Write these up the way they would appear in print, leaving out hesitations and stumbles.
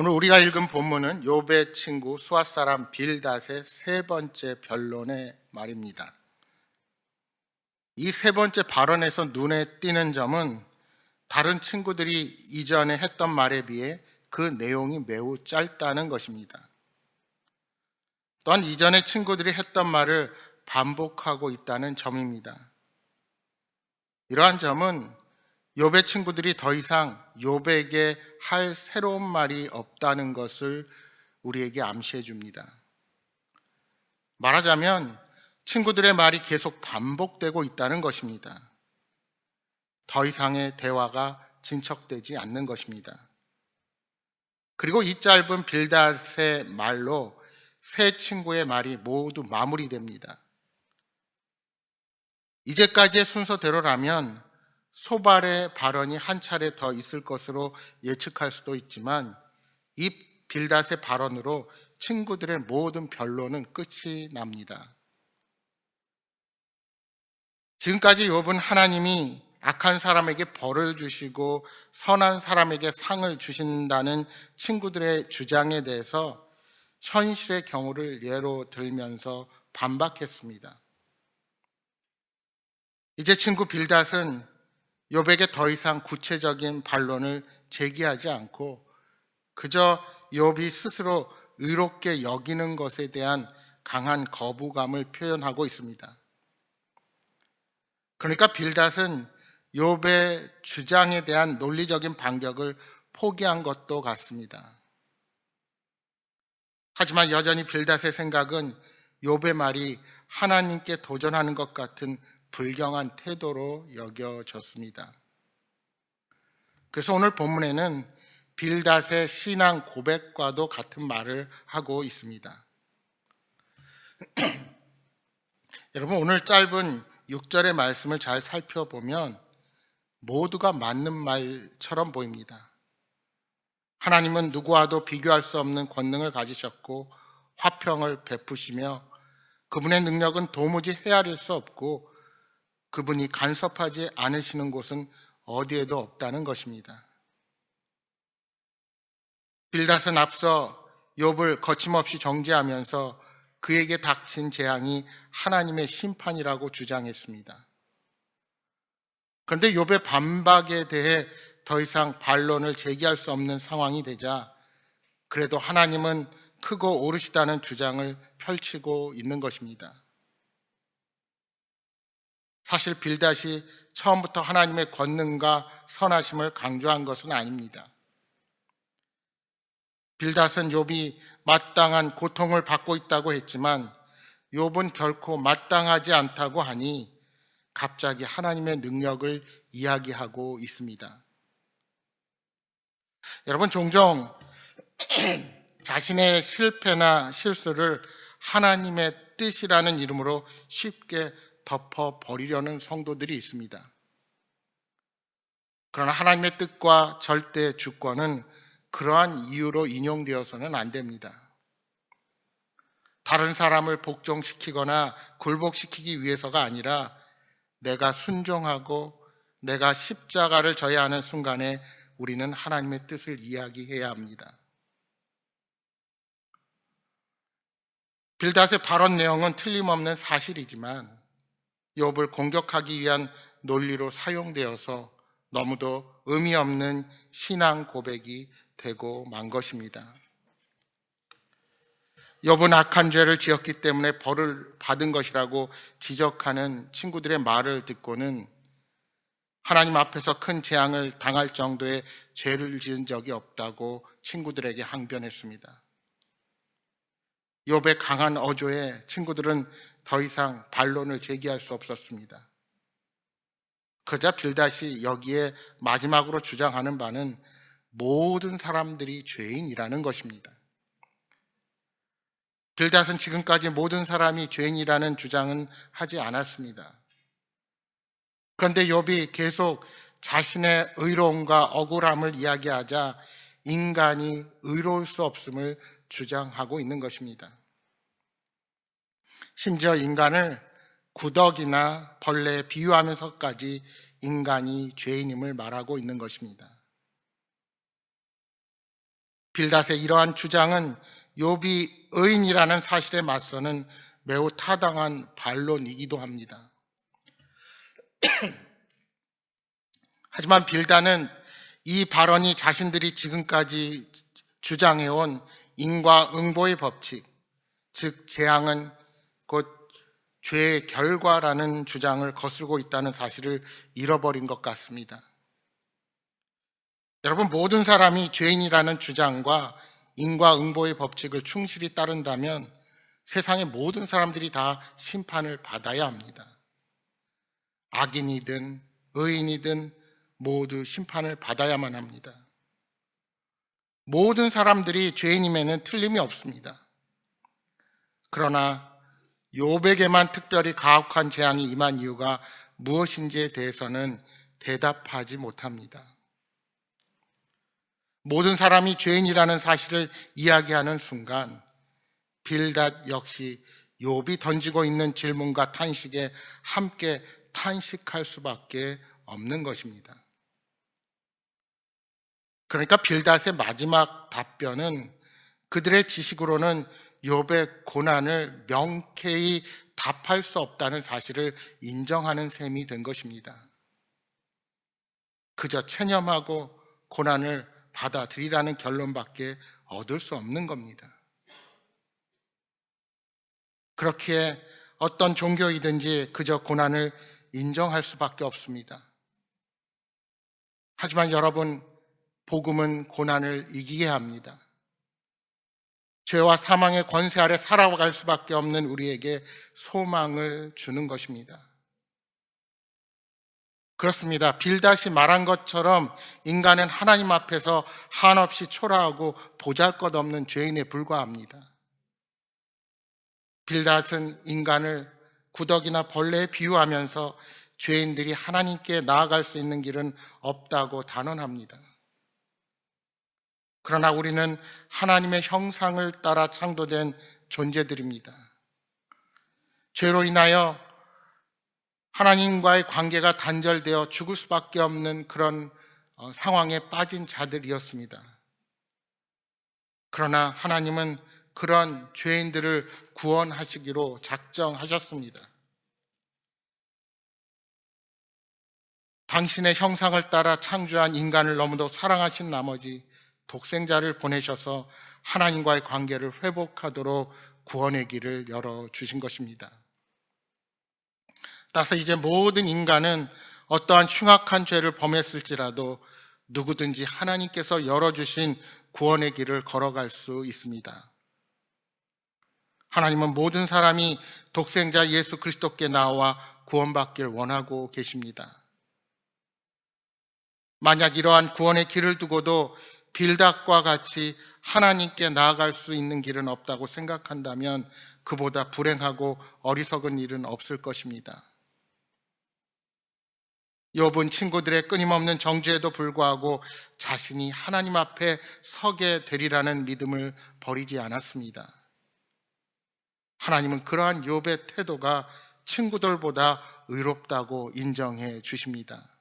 오늘 우리가 읽은 본문은 욥의 친구 수앗 사람 빌닷의 세 번째 변론의 말입니다. 이 세 번째 발언에서 눈에 띄는 점은 다른 친구들이 이전에 했던 말에 비해 그 내용이 매우 짧다는 것입니다. 또한 이전에 친구들이 했던 말을 반복하고 있다는 점입니다. 이러한 점은 욥의 친구들이 더 이상 욥에게 할 새로운 말이 없다는 것을 우리에게 암시해 줍니다. 말하자면 친구들의 말이 계속 반복되고 있다는 것입니다. 더 이상의 대화가 진척되지 않는 것입니다. 그리고 이 짧은 빌닷의 말로 세 친구의 말이 모두 마무리됩니다. 이제까지의 순서대로라면 소발의 발언이 한 차례 더 있을 것으로 예측할 수도 있지만 이 빌닷의 발언으로 친구들의 모든 변론은 끝이 납니다. 지금까지 욥은 하나님이 악한 사람에게 벌을 주시고 선한 사람에게 상을 주신다는 친구들의 주장에 대해서 현실의 경우를 예로 들면서 반박했습니다. 이제 친구 빌닷은 욥에게 더 이상 구체적인 반론을 제기하지 않고 그저 욥이 스스로 의롭게 여기는 것에 대한 강한 거부감을 표현하고 있습니다. 그러니까 빌닷은 욥의 주장에 대한 논리적인 반격을 포기한 것도 같습니다. 하지만 여전히 빌닷의 생각은 욥의 말이 하나님께 도전하는 것 같은 불경한 태도로 여겨졌습니다. 그래서 오늘 본문에는 빌닷의 신앙 고백과도 같은 말을 하고 있습니다. 여러분, 오늘 짧은 6절의 말씀을 잘 살펴보면 모두가 맞는 말처럼 보입니다. 하나님은 누구와도 비교할 수 없는 권능을 가지셨고 화평을 베푸시며 그분의 능력은 도무지 헤아릴 수 없고 그분이 간섭하지 않으시는 곳은 어디에도 없다는 것입니다. 빌닷은 앞서 욥을 거침없이 정죄하면서 그에게 닥친 재앙이 하나님의 심판이라고 주장했습니다. 그런데 욥의 반박에 대해 더 이상 반론을 제기할 수 없는 상황이 되자 그래도 하나님은 크고 오르시다는 주장을 펼치고 있는 것입니다. 사실 빌닷이 처음부터 하나님의 권능과 선하심을 강조한 것은 아닙니다. 빌닷은 욥이 마땅한 고통을 받고 있다고 했지만 욥은 결코 마땅하지 않다고 하니 갑자기 하나님의 능력을 이야기하고 있습니다. 여러분, 종종 자신의 실패나 실수를 하나님의 뜻이라는 이름으로 쉽게 덮어버리려는 성도들이 있습니다. 그러나 하나님의 뜻과 절대 주권은 그러한 이유로 인용되어서는 안 됩니다. 다른 사람을 복종시키거나 굴복시키기 위해서가 아니라 내가 순종하고 내가 십자가를 져야 하는 순간에 우리는 하나님의 뜻을 이야기해야 합니다. 빌닷의 발언 내용은 틀림없는 사실이지만 욥을 공격하기 위한 논리로 사용되어서 너무도 의미 없는 신앙 고백이 되고 만 것입니다. 욥은 악한 죄를 지었기 때문에 벌을 받은 것이라고 지적하는 친구들의 말을 듣고는 하나님 앞에서 큰 재앙을 당할 정도의 죄를 지은 적이 없다고 친구들에게 항변했습니다. 욥의 강한 어조에 친구들은 더 이상 반론을 제기할 수 없었습니다. 그러자 빌닷이 여기에 마지막으로 주장하는 바는 모든 사람들이 죄인이라는 것입니다. 빌닷은 지금까지 모든 사람이 죄인이라는 주장은 하지 않았습니다. 그런데 욥이 계속 자신의 의로움과 억울함을 이야기하자 인간이 의로울 수 없음을 주장하고 있는 것입니다. 심지어 인간을 구더기나 벌레에 비유하면서까지 인간이 죄인임을 말하고 있는 것입니다. 빌닷의 이러한 주장은 욥이 의인이라는 사실에 맞서는 매우 타당한 반론이기도 합니다. 하지만 빌닷은 이 발언이 자신들이 지금까지 주장해온 인과응보의 법칙, 즉 재앙은 곧 죄의 결과라는 주장을 거스르고 있다는 사실을 잃어버린 것 같습니다. 여러분, 모든 사람이 죄인이라는 주장과 인과응보의 법칙을 충실히 따른다면 세상의 모든 사람들이 다 심판을 받아야 합니다. 악인이든 의인이든 모두 심판을 받아야만 합니다. 모든 사람들이 죄인임에는 틀림이 없습니다. 그러나 욥에게만 특별히 가혹한 재앙이 임한 이유가 무엇인지에 대해서는 대답하지 못합니다. 모든 사람이 죄인이라는 사실을 이야기하는 순간 빌닷 역시 욥이 던지고 있는 질문과 탄식에 함께 탄식할 수밖에 없는 것입니다. 그러니까 빌닷의 마지막 답변은 그들의 지식으로는 욥의 고난을 명쾌히 답할 수 없다는 사실을 인정하는 셈이 된 것입니다. 그저 체념하고 고난을 받아들이라는 결론밖에 얻을 수 없는 겁니다. 그렇기에 어떤 종교이든지 그저 고난을 인정할 수밖에 없습니다. 하지만 여러분, 복음은 고난을 이기게 합니다. 죄와 사망의 권세 아래 살아갈 수밖에 없는 우리에게 소망을 주는 것입니다. 그렇습니다. 빌닷이 말한 것처럼 인간은 하나님 앞에서 한없이 초라하고 보잘것없는 죄인에 불과합니다. 빌닷은 인간을 구더기나 벌레에 비유하면서 죄인들이 하나님께 나아갈 수 있는 길은 없다고 단언합니다. 그러나 우리는 하나님의 형상을 따라 창조된 존재들입니다. 죄로 인하여 하나님과의 관계가 단절되어 죽을 수밖에 없는 그런 상황에 빠진 자들이었습니다. 그러나 하나님은 그런 죄인들을 구원하시기로 작정하셨습니다. 당신의 형상을 따라 창조한 인간을 너무도 사랑하신 나머지 독생자를 보내셔서 하나님과의 관계를 회복하도록 구원의 길을 열어주신 것입니다. 따라서 이제 모든 인간은 어떠한 흉악한 죄를 범했을지라도 누구든지 하나님께서 열어주신 구원의 길을 걸어갈 수 있습니다. 하나님은 모든 사람이 독생자 예수 그리스도께 나와 구원받길 원하고 계십니다. 만약 이러한 구원의 길을 두고도 빌닷과 같이 하나님께 나아갈 수 있는 길은 없다고 생각한다면 그보다 불행하고 어리석은 일은 없을 것입니다. 욥은 친구들의 끊임없는 정죄에도 불구하고 자신이 하나님 앞에 서게 되리라는 믿음을 버리지 않았습니다. 하나님은 그러한 욥의 태도가 친구들보다 의롭다고 인정해 주십니다.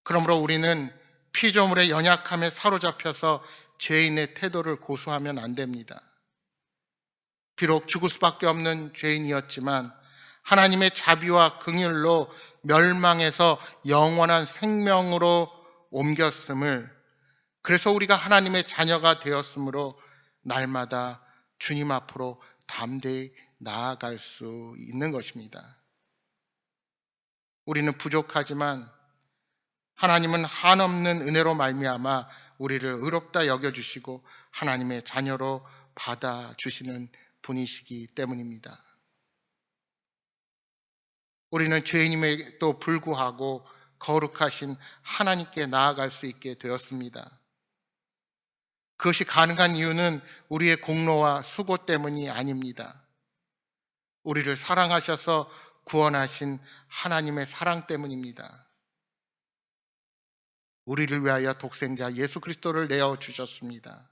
그러므로 우리는 피조물의 연약함에 사로잡혀서 죄인의 태도를 고수하면 안 됩니다. 비록 죽을 수밖에 없는 죄인이었지만 하나님의 자비와 긍휼로 멸망에서 영원한 생명으로 옮겼음을, 그래서 우리가 하나님의 자녀가 되었으므로 날마다 주님 앞으로 담대히 나아갈 수 있는 것입니다. 우리는 부족하지만 하나님은 한없는 은혜로 말미암아 우리를 의롭다 여겨주시고 하나님의 자녀로 받아주시는 분이시기 때문입니다. 우리는 죄인임에도 불구하고 거룩하신 하나님께 나아갈 수 있게 되었습니다. 그것이 가능한 이유는 우리의 공로와 수고 때문이 아닙니다. 우리를 사랑하셔서 구원하신 하나님의 사랑 때문입니다. 우리를 위하여 독생자 예수 그리스도를 내어주셨습니다.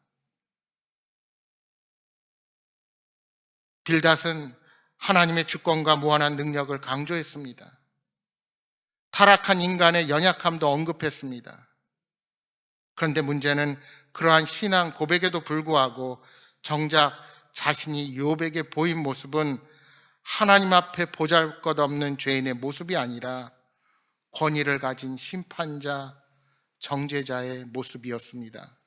빌닷은 하나님의 주권과 무한한 능력을 강조했습니다. 타락한 인간의 연약함도 언급했습니다. 그런데 문제는 그러한 신앙 고백에도 불구하고 정작 자신이 욥에게 보인 모습은 하나님 앞에 보잘것없는 죄인의 모습이 아니라 권위를 가진 심판자, 정죄자의 모습이었습니다.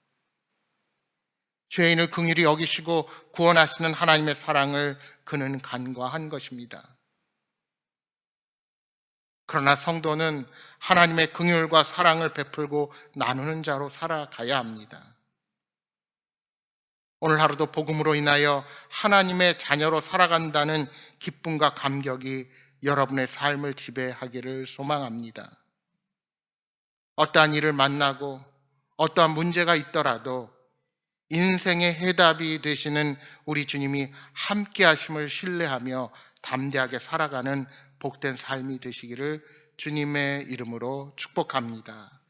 죄인을 긍휼히 여기시고 구원하시는 하나님의 사랑을 그는 간과한 것입니다. 그러나 성도는 하나님의 긍휼과 사랑을 베풀고 나누는 자로 살아가야 합니다. 오늘 하루도 복음으로 인하여 하나님의 자녀로 살아간다는 기쁨과 감격이 여러분의 삶을 지배하기를 소망합니다. 어떠한 일을 만나고 어떠한 문제가 있더라도 인생의 해답이 되시는 우리 주님이 함께 하심을 신뢰하며 담대하게 살아가는 복된 삶이 되시기를 주님의 이름으로 축복합니다.